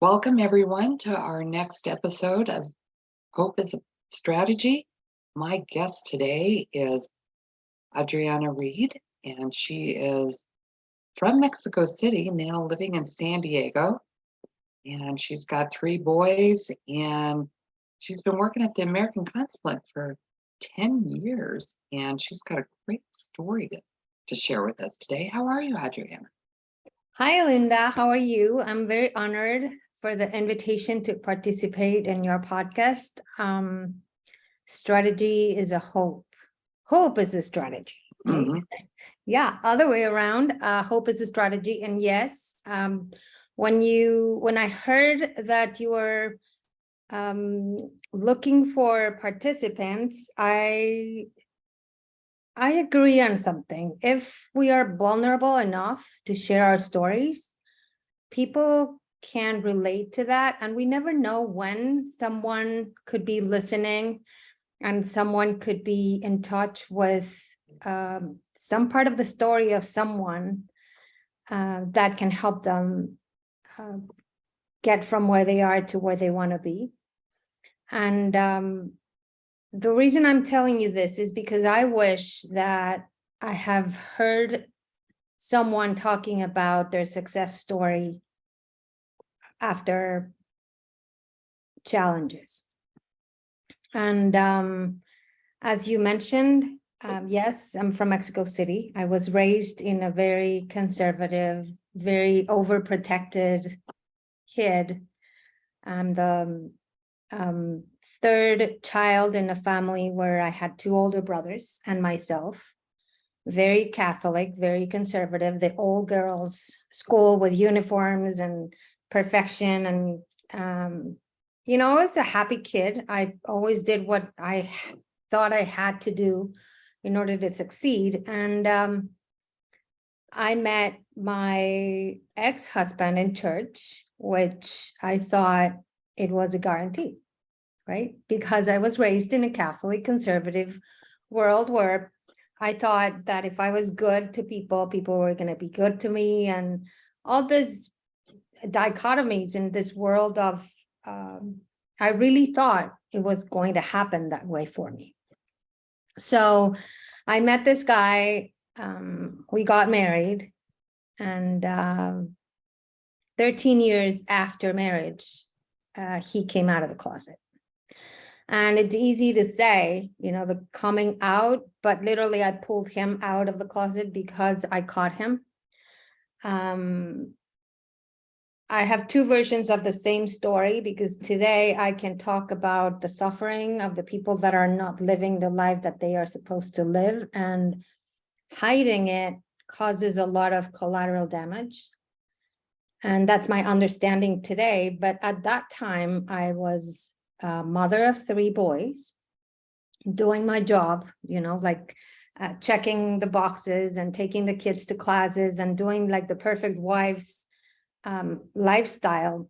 Welcome, everyone, to our next episode of Hope is a Strategy. My guest today is Adriana Reid, and she is from Mexico City, now living in San Diego. And she's got 3 boys, and she's been working at the American Consulate for 10 years. And she's got a great story to share with us today. How are you, Adriana? Hi, Linda. How are you? I'm very honored for the invitation to participate in your podcast. Strategy is a hope. Hope is a strategy. Right? Mm-hmm. Yeah, other way around. Hope is a strategy. And yes, when I heard that you were looking for participants, I agree on something. If we are vulnerable enough to share our stories, people can relate to that. And we never know when someone could be listening and someone could be in touch with some part of the story of someone that can help them get from where they are to where they want to be. And the reason I'm telling you this is because I wish that I have heard someone talking about their success story after challenges. And as you mentioned, yes, I'm from Mexico City. I was raised in a very conservative, very overprotected kid. I'm the third child in a family where I had 2 older brothers and myself. Very Catholic, very conservative, the all girls school with uniforms and perfection. And, I was a happy kid. I always did what I thought I had to do in order to succeed. And I met my ex-husband in church, which I thought it was a guarantee, right? Because I was raised in a Catholic conservative world where I thought that if I was good to people, people were going to be good to me, and all these dichotomies in this world of, I really thought it was going to happen that way for me. So I met this guy, we got married, and 13 years after marriage, he came out of the closet. And it's easy to say, the coming out, but literally I pulled him out of the closet because I caught him. I have 2 versions of the same story because today I can talk about the suffering of the people that are not living the life that they are supposed to live, and hiding it causes a lot of collateral damage. And that's my understanding today. But at that time, I was a mother of 3 boys, doing my job, checking the boxes and taking the kids to classes and doing like the perfect wife's lifestyle,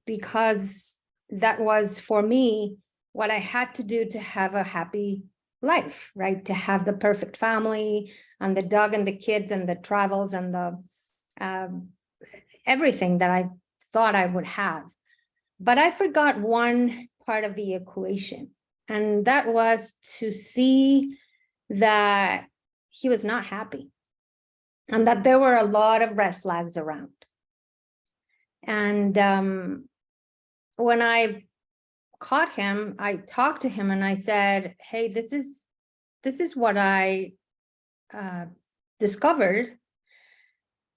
because that was for me what I had to do to have a happy life, right? To have the perfect family and the dog and the kids and the travels and the everything that I thought I would have. But I forgot one part of the equation, and that was to see that he was not happy and that there were a lot of red flags around. And when I caught him, I talked to him and I said, hey, this is what I discovered.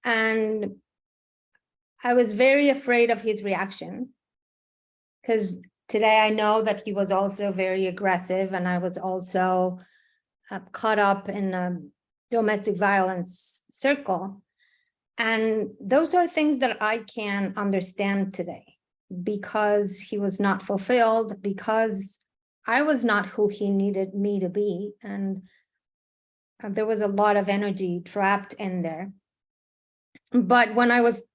And I was very afraid of his reaction, because today I know that he was also very aggressive, and I was also caught up in a domestic violence circle. And those are things that I can understand today, because he was not fulfilled, because I was not who he needed me to be. And there was a lot of energy trapped in there. But when I was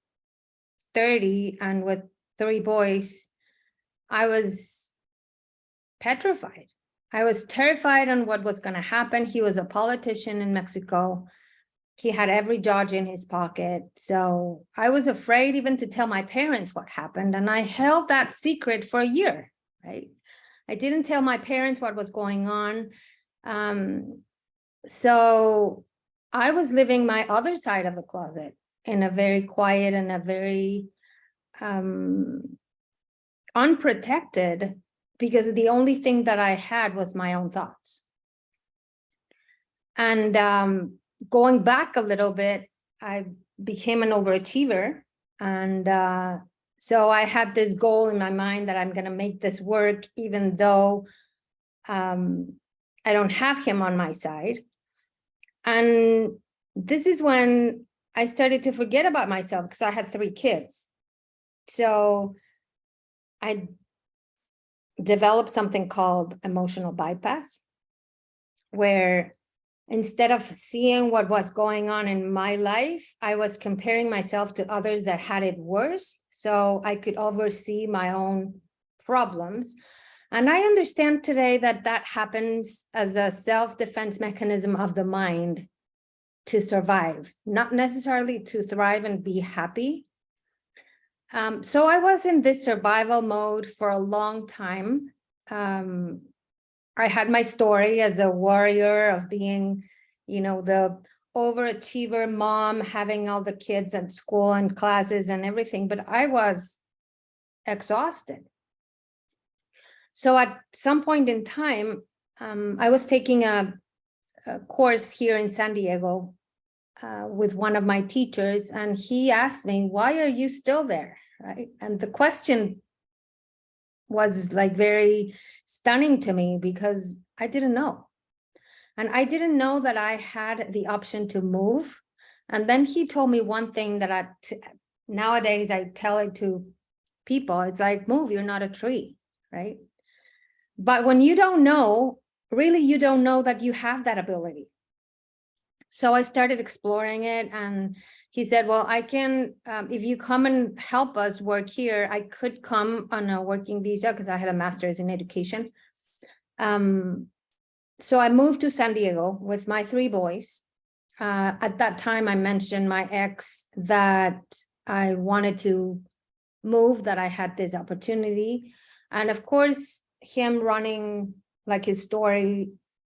30 and with 3 boys, I was petrified. I was terrified on what was going to happen. He was a politician in Mexico. He had every Dodge in his pocket. So I was afraid even to tell my parents what happened. And I held that secret for a year, right? I didn't tell my parents what was going on. So I was living my other side of the closet in a very quiet and a very unprotected, because the only thing that I had was my own thoughts. And going back a little bit, I became an overachiever. And so I had this goal in my mind that I'm going to make this work, even though I don't have him on my side. And this is when I started to forget about myself, because I had 3 kids. So I developed something called emotional bypass, where instead of seeing what was going on in my life, I was comparing myself to others that had it worse, so I could oversee my own problems. And I understand today that that happens as a self-defense mechanism of the mind to survive, not necessarily to thrive and be happy. So I was in this survival mode for a long time. I had my story as a warrior of being, the overachiever mom, having all the kids at school and classes and everything, but I was exhausted. So at some point in time, I was taking a course here in San Diego with one of my teachers, and he asked me, "Why are you still there?" Right? And the question was like very stunning to me, because I didn't know. And I didn't know that I had the option to move. And then he told me one thing that nowadays I tell it to people. It's like, move, you're not a tree, right? But when you don't know, really, you don't know that you have that ability. So I started exploring it, and he said, well, I can, if you come and help us work here, I could come on a working visa, because I had a master's in education. So I moved to San Diego with my 3 boys. At that time, I mentioned my ex that I wanted to move, that I had this opportunity. And of course, him running like his story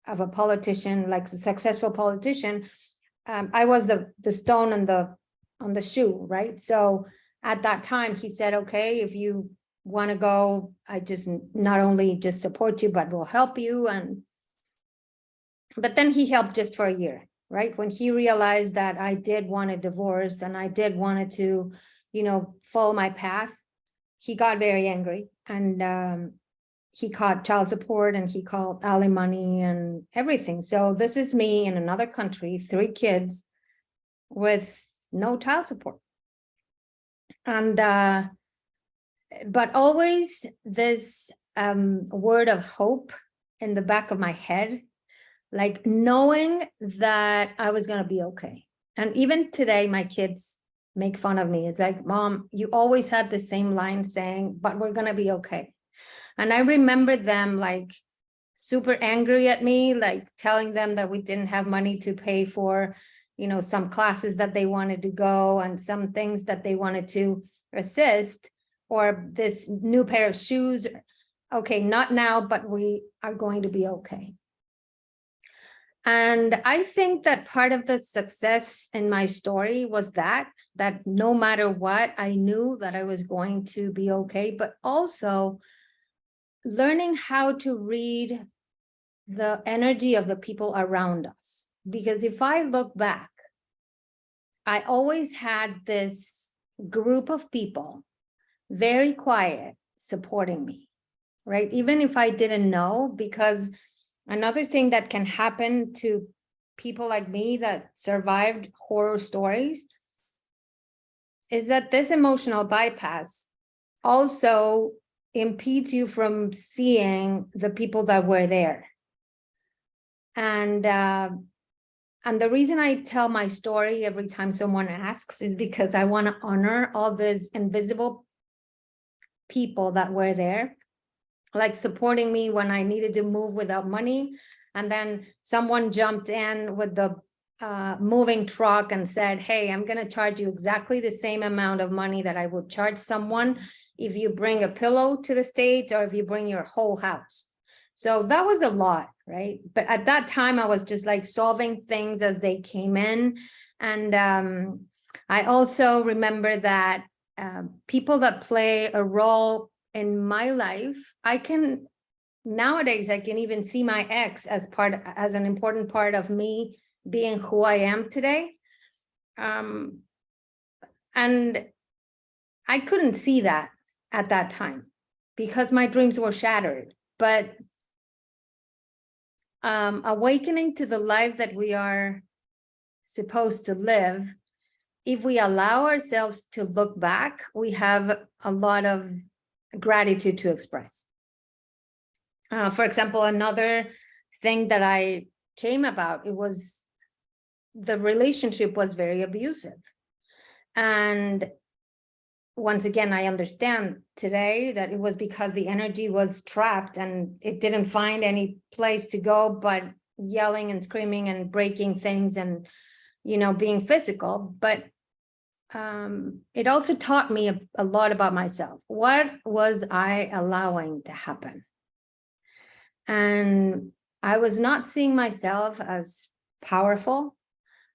of a politician, like a successful politician, I was the stone on the shoe, right? So at that time, he said, okay, if you want to go, I just not only just support you, but will help you. But then he helped just for a year, right? When he realized that I did want a divorce and I did wanted to, follow my path, he got very angry, and he called child support, and he called alimony and everything. So this is me in another country, 3 kids with no child support. And but always this word of hope in the back of my head, like knowing that I was going to be okay. And even today, my kids make fun of me. It's like, Mom, you always had the same line saying, but we're going to be okay. And I remember them like super angry at me, like telling them that we didn't have money to pay for, some classes that they wanted to go and some things that they wanted to assist, or this new pair of shoes. Okay, not now, but we are going to be okay. And I think that part of the success in my story was that no matter what, I knew that I was going to be okay, but also learning how to read the energy of the people around us. Because if I look back, I always had this group of people, very quiet, supporting me, right? Even if I didn't know, because another thing that can happen to people like me that survived horror stories is that this emotional bypass also impedes you from seeing the people that were there. And the reason I tell my story every time someone asks is because I want to honor all these invisible people that were there, like supporting me when I needed to move without money. And then someone jumped in with the moving truck and said, hey, I'm going to charge you exactly the same amount of money that I would charge someone if you bring a pillow to the stage or if you bring your whole house. So that was a lot, right? But at that time, I was just like solving things as they came in. And I also remember that people that play a role in my life, nowadays, I can even see my ex as an important part of me being who I am today. And I couldn't see that at that time because my dreams were shattered. But awakening to the life that we are supposed to live, if we allow ourselves to look back, we have a lot of gratitude to express. For example, another thing that I came about, the relationship was very abusive. And once again, I understand today that it was because the energy was trapped and it didn't find any place to go but yelling and screaming and breaking things and, being physical. But it also taught me a lot about myself. What was I allowing to happen? And I was not seeing myself as powerful.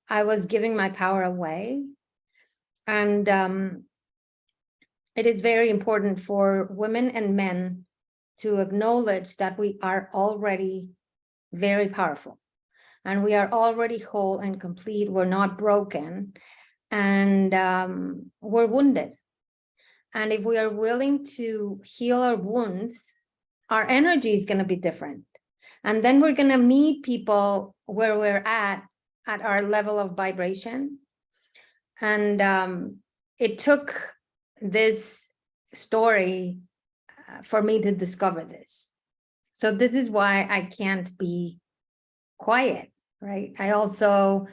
I was giving my power away. And it is very important for women and men to acknowledge that we are already very powerful and we are already whole and complete. We're not broken and we're wounded. And if we are willing to heal our wounds, our energy is going to be different. And then we're going to meet people where we're at our level of vibration. And it took this story for me to discover this. So this is why I can't be quiet, right? I also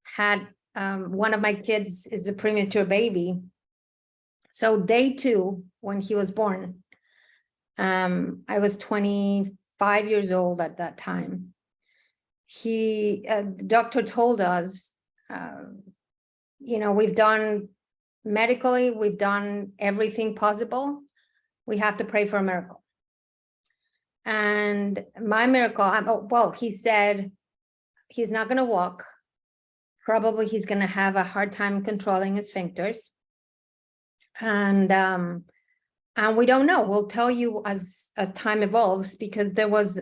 had one of my kids is a premature baby. So day 2, when he was born, I was 25 years old at that time. The doctor told us, we've done medically, we've done everything possible. We have to pray for a miracle. And my miracle, he said he's not going to walk. Probably he's going to have a hard time controlling his sphincters. And we don't know. We'll tell you as time evolves, because there was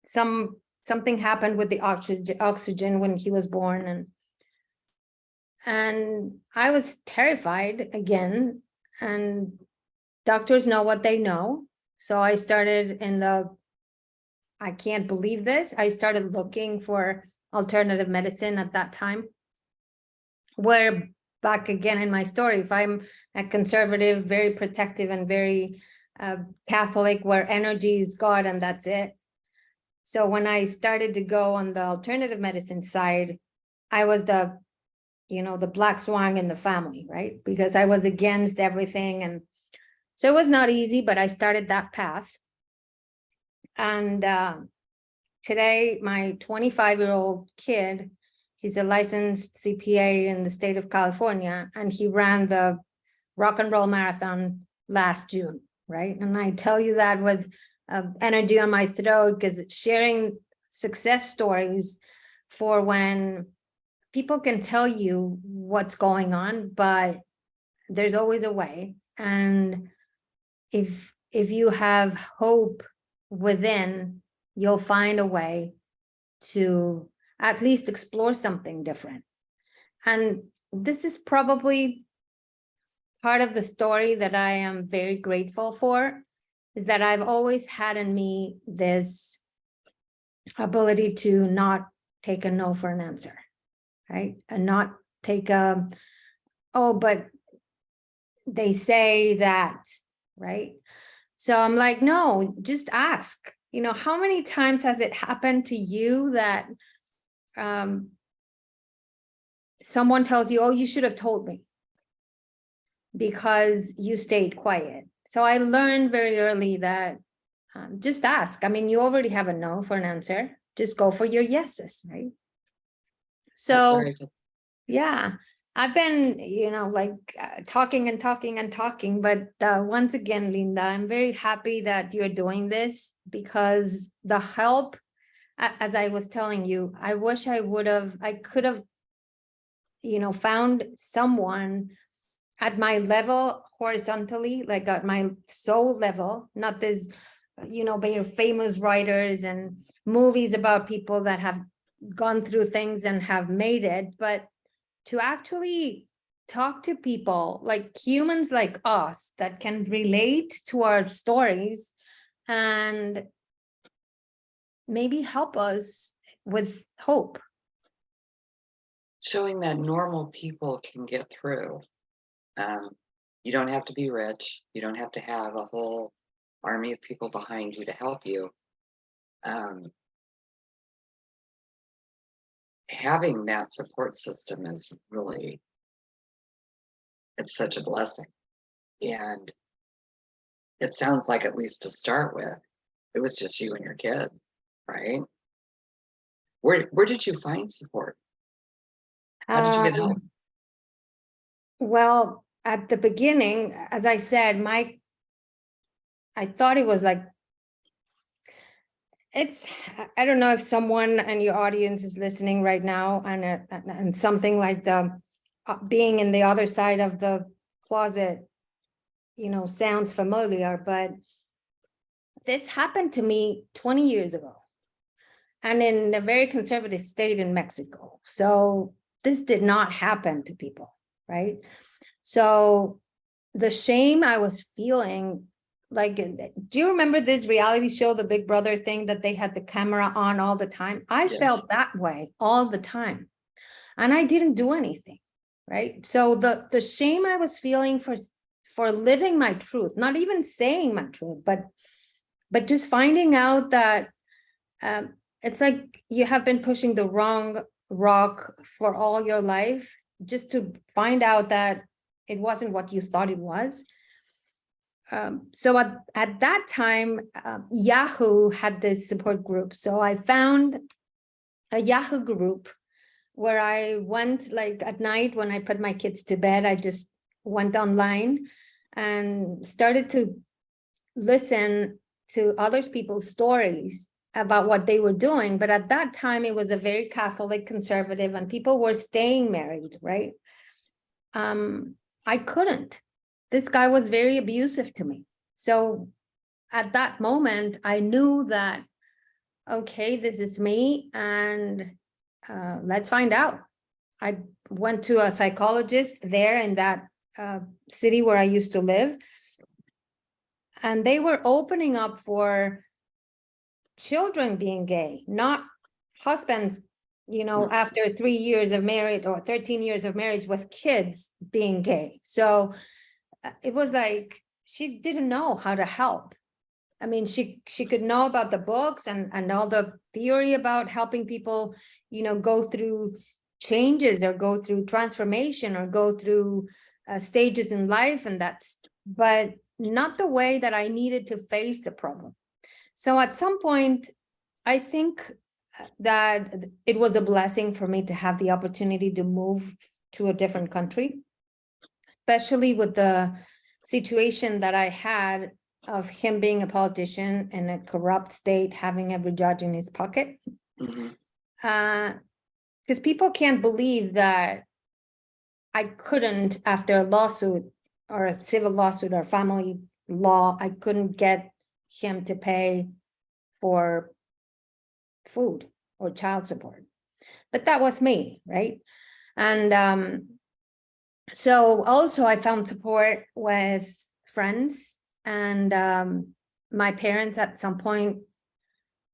something happened with the oxygen when he was born, and I was terrified again. And doctors know what they know. So I started I can't believe this. I started looking for alternative medicine at that time. Where back again in my story, if I'm a conservative, very protective and very Catholic, where energy is God and that's it. So when I started to go on the alternative medicine side, I was the black swan in the family, right? Because I was against everything. And so it was not easy, but I started that path. And today, my 25-year-old kid, he's a licensed CPA in the state of California, and he ran the Rock and Roll Marathon last June, right? And I tell you that with energy on my throat, because it's sharing success stories for when people can tell you what's going on, but there's always a way. And if you have hope within, you'll find a way to at least explore something different. And this is probably part of the story that I am very grateful for, is that I've always had in me this ability to not take a no for an answer, right? And not take but they say that, right? So I'm like, no, just ask. How many times has it happened to you that someone tells you, oh, you should have told me because you stayed quiet? So I learned very early that just ask. I mean, you already have a no for an answer. Just go for your yeses, right? That's So right. yeah, I've been, like talking and talking and talking, but once again, Linda, I'm very happy that you're doing this, because the help, as I was telling you, I wish I could have, found someone at my level horizontally, like at my soul level, not this, by famous writers and movies about people that have gone through things and have made it, but to actually talk to people like humans like us that can relate to our stories and maybe help us with hope. Showing that normal people can get through. Um, you don't have to be rich. You don't have to have a whole army of people behind you to help you. Um, having that support system is really, it's such a blessing. And it sounds like, at least to start with, it was just you and your kids, right? Where did you find support? How did you get help? Um, well, at the beginning, as I said, I thought it was like, I don't know if someone in your audience is listening right now, and something like the being in the other side of the closet, sounds familiar, but this happened to me 20 years ago, and in a very conservative state in Mexico. So this did not happen to people, right? So the shame I was feeling, like, do you remember this reality show, the Big Brother thing, that they had the camera on all the time? I Yes. felt that way all the time, and I didn't do anything, right? So the shame I was feeling for living my truth, not even saying my truth, but just finding out that it's like you have been pushing the wrong rock for all your life, just to find out that it wasn't what you thought it was. So at that time, Yahoo had this support group. So I found a Yahoo group where I went, like at night when I put my kids to bed, I just went online and started to listen to other people's stories about what they were doing. But at that time, it was a very Catholic, conservative, and people were staying married, right? I couldn't. This guy was very abusive to me. So at that moment, I knew that, okay, this is me, and let's find out. I went to a psychologist there in that city where I used to live, and they were opening up for children being gay, not husbands, after 3 years of marriage or 13 years of marriage with kids being gay. So it was like, she didn't know how to help. I mean, she could know about the books and all the theory about helping people, go through changes or go through transformation or go through stages in life, but not the way that I needed to face the problem. So at some point, I think that it was a blessing for me to have the opportunity to move to a different country, especially with the situation that I had of him being a politician in a corrupt state, having every judge in his pocket. Mhm. Because people can't believe that I couldn't, after a lawsuit or a civil lawsuit or family law, I couldn't get him to pay for food or child support. But that was me, right? And so also I found support with friends and my parents at some point.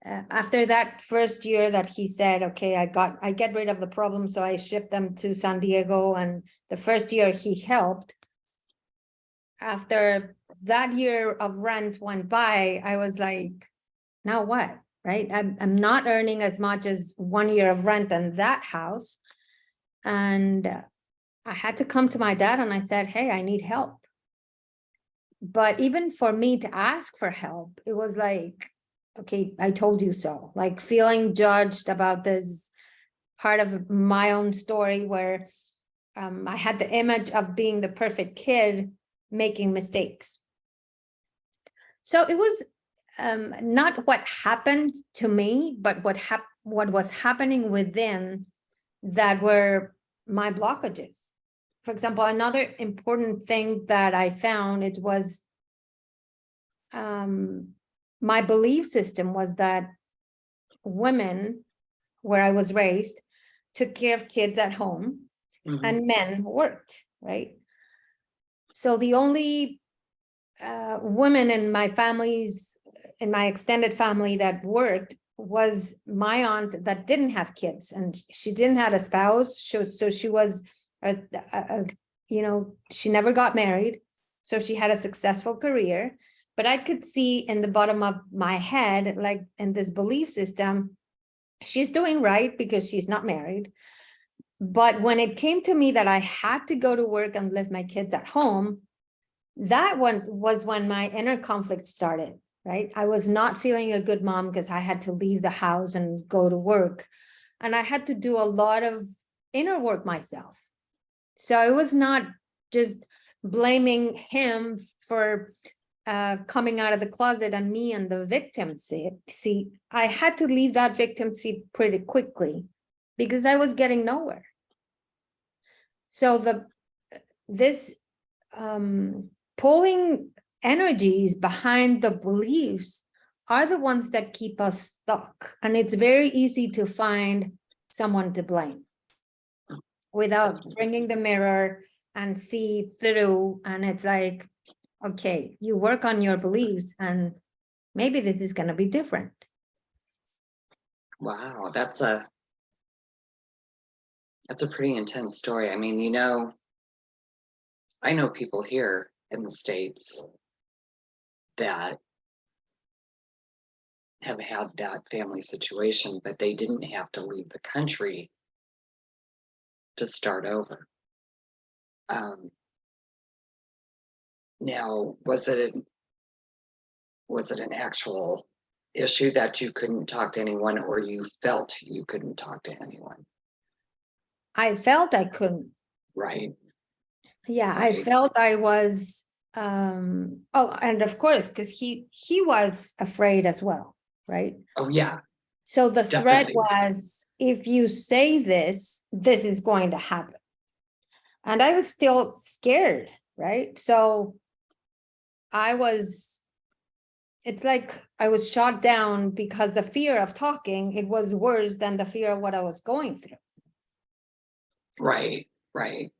After that first year that he said, okay, I get rid of the problem, so I shipped them to San Diego, and the first year he helped. After that year of rent went by, I was like, now what, right? I'm not earning as much as 1 year of rent in that house. And I had to come to my dad and I said, hey, I need help. But even for me to ask for help, it was like, okay, I told you so, like feeling judged about this part of my own story where I had the image of being the perfect kid making mistakes. So it was not what happened to me, but what was happening within that were my blockages. For example, another important thing that I found, it was my belief system was that women, where I was raised, took care of kids at home, and men worked, right? So the only women in my extended family that worked was my aunt that didn't have kids, and she didn't have a spouse. So she was, she never got married. So she had a successful career. But I could see in the bottom of my head, like in this belief system, she's doing right because she's not married. But when it came to me that I had to go to work and leave my kids at home, that one was when my inner conflict started, right? I was not feeling a good mom because I had to leave the house and go to work. And I had to do a lot of inner work myself. So I was not just blaming him for coming out of the closet and me and the victim seat. I had to leave that victim seat pretty quickly because I was getting nowhere. So this pulling energies behind the beliefs are the ones that keep us stuck. And it's very easy to find someone to blame without bringing the mirror and see through. And it's like, okay, you work on your beliefs and maybe this is going to be different. Wow, that's a pretty intense story. I mean, I know people here in the States that have had that family situation, but they didn't have to leave the country to start over. Now, was it an actual issue that you couldn't talk to anyone, or you felt you couldn't talk to anyone? I felt I couldn't. Right. Yeah, Right. I felt I was, and of course, because he was afraid as well, right? Oh, yeah. So the threat Definitely. was, if you say this is going to happen. And I was still scared, right? So it's like I was shot down because the fear of talking, it was worse than the fear of what I was going through. Right, right.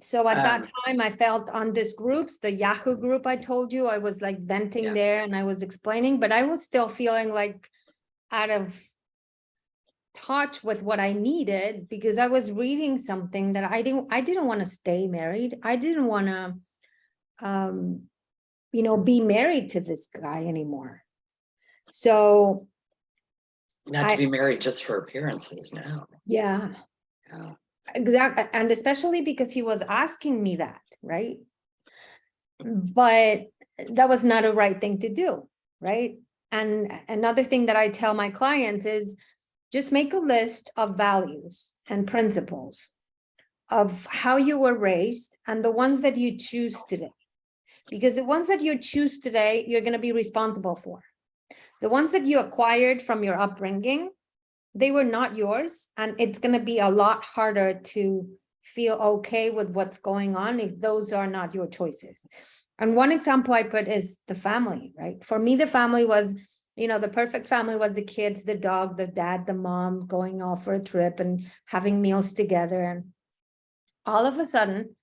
So at that time, I felt on this groups, the Yahoo group I told you, I was like venting there and I was explaining, but I was still feeling like out of touch with what I needed, because I was reading something that I didn't want to stay married. I didn't want to, be married to this guy anymore. So not to be married just for appearances now. Yeah. Yeah. Exactly. And especially because he was asking me that, right? But that was not a right thing to do, right? And another thing that I tell my clients is just make a list of values and principles of how you were raised and the ones that you choose today. Because the ones that you choose today, you're going to be responsible for. The ones that you acquired from your upbringing, they were not yours. And it's going to be a lot harder to feel okay with what's going on if those are not your choices. And one example I put is the family, right? For me, the family was, the perfect family was the kids, the dog, the dad, the mom going off for a trip and having meals together. And all of a sudden,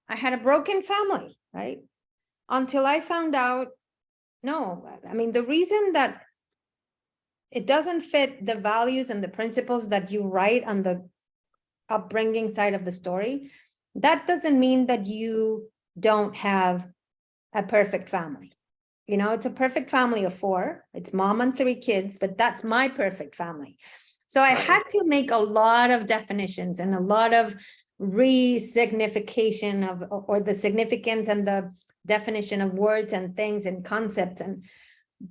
I had a broken family, right? Until I found out, no, I mean, the reason that it doesn't fit the values and the principles that you write on the upbringing side of the story, that doesn't mean that you don't have a perfect family. It's a perfect family of 4. It's mom and 3 kids, but that's my perfect family. So I had to make a lot of definitions and a lot of re-signification or the significance and the definition of words and things and concepts.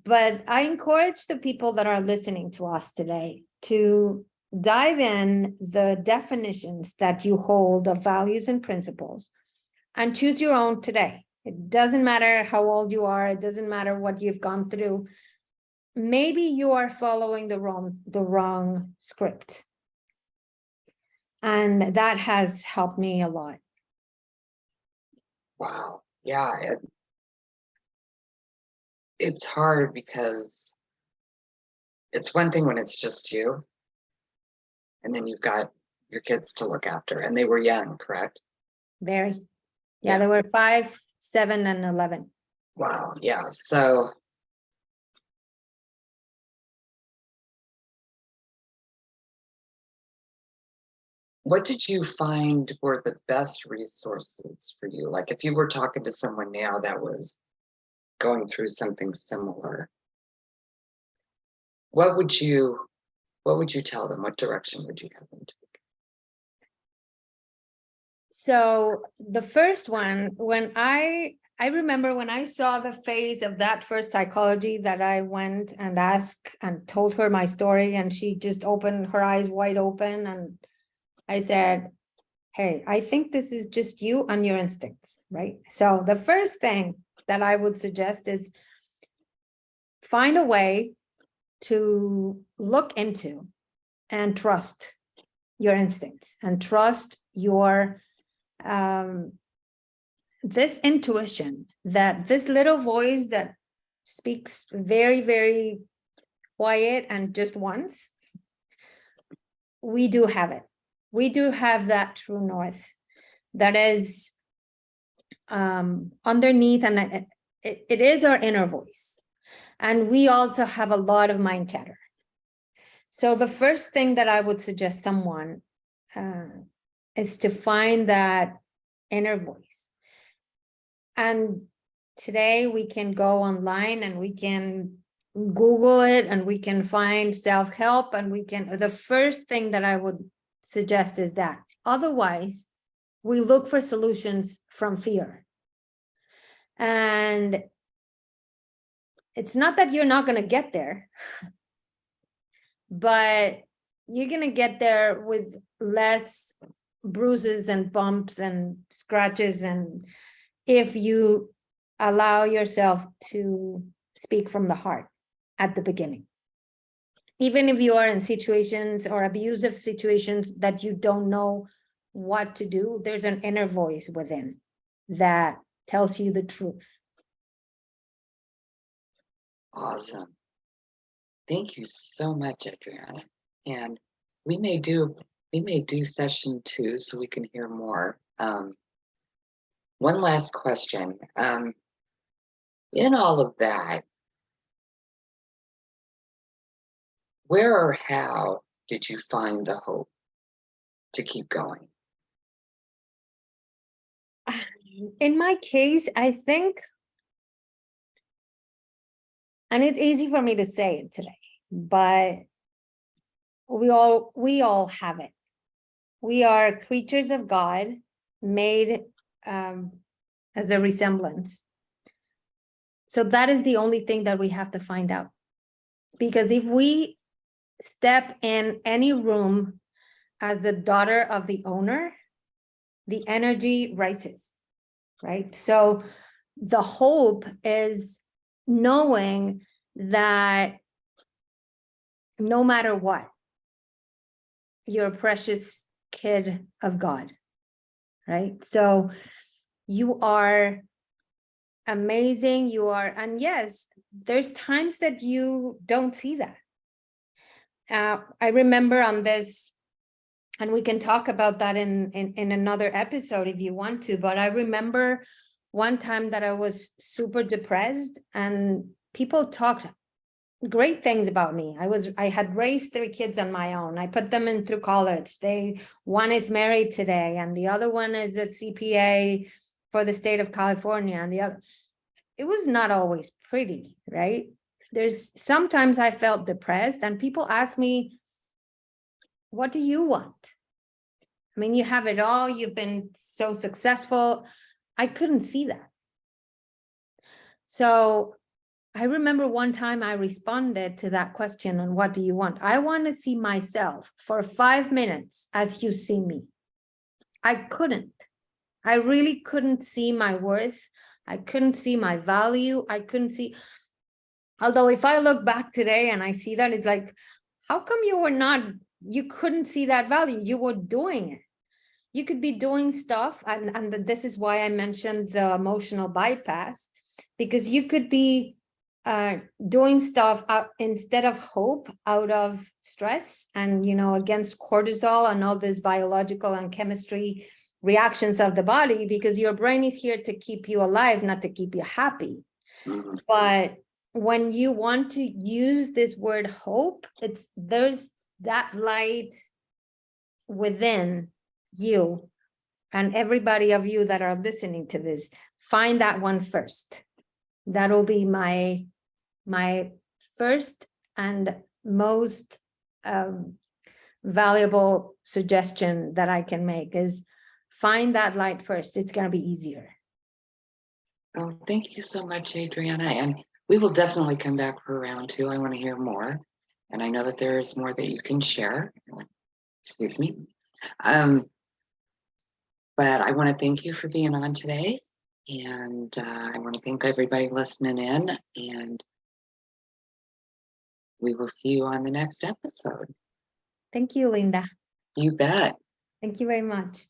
But I encourage the people that are listening to us today to dive in the definitions that you hold of values and principles and choose your own today. It doesn't matter how old you are. It doesn't matter what you've gone through. Maybe you are following the wrong script. And that has helped me a lot. Wow. Yeah. It's hard because it's one thing when it's just you, and then you've got your kids to look after, and they were young, correct? Very. Yeah, they were 5, 7, and 11. Wow. Yeah. So what did you find were the best resources for you? Like if you were talking to someone now that was going through something similar, what would you tell them? What direction would you have them take? So the first one, when I remember when I saw the face of that first psychology that I went and asked and told her my story, and she just opened her eyes wide open, and I said, hey, I think this is just you and your instincts, right? So the first thing that I would suggest is find a way to look into and trust your instincts and trust your this intuition, that this little voice that speaks very, very quiet and just once, we do have it. We do have that true north that is underneath, and it is our inner voice. And we also have a lot of mind chatter. So the first thing that I would suggest someone is to find that inner voice. And today we can go online and we can Google it and we can find self-help, and the first thing that I would suggest is that. Otherwise, we look for solutions from fear. And it's not that you're not going to get there, but you're going to get there with less bruises and bumps and scratches, and if you allow yourself to speak from the heart at the beginning. Even if you are in situations or abusive situations that you don't know what to do, there's an inner voice within that tells you the truth. Awesome. Thank you so much, Adriana. And we may do session 2 so we can hear more. One last question. In all of that, where or how did you find the hope to keep going? In my case, I think, and it's easy for me to say it today, but we all have it. We are creatures of God, made as a resemblance. So that is the only thing that we have to find out. Because if we step in any room as the daughter of the owner, the energy rises, right? So the hope is knowing that no matter what, you're a precious kid of God, right? So you are amazing, and yes, there's times that you don't see that. I remember on this, and we can talk about that in another episode if you want to, but I remember one time that I was super depressed and people talked great things about me. I had raised 3 kids on my own. I put them in through college. One is married today, and the other one is a CPA for the state of California, and the other. It was not always pretty, right? Sometimes I felt depressed, and people ask me, what do you want? I mean, you have it all. You've been so successful. I couldn't see that. So I remember one time I responded to that question on what do you want? I want to see myself for 5 minutes as you see me. I couldn't. I really couldn't see my worth. I couldn't see my value. I couldn't see. Although if I look back today and I see that, it's like, how come you couldn't see that value? You were doing it. You could be doing stuff. And this is why I mentioned the emotional bypass, because you could be doing stuff instead of hope, out of stress and, against cortisol and all this biological and chemistry reactions of the body, because your brain is here to keep you alive, not to keep you happy. Mhm. But when you want to use this word hope, there's that light within you and everybody of you that are listening to this. Find that one first. That'll be my first and most valuable suggestion that I can make is find that light first. It's going to be easier. Oh, thank you so much, Adriana. And we will definitely come back for round 2. I want to hear more. And I know that there is more that you can share. Excuse me. But I want to thank you for being on today. And I want to thank everybody listening in. And we will see you on the next episode. Thank you, Linda. You bet. Thank you very much.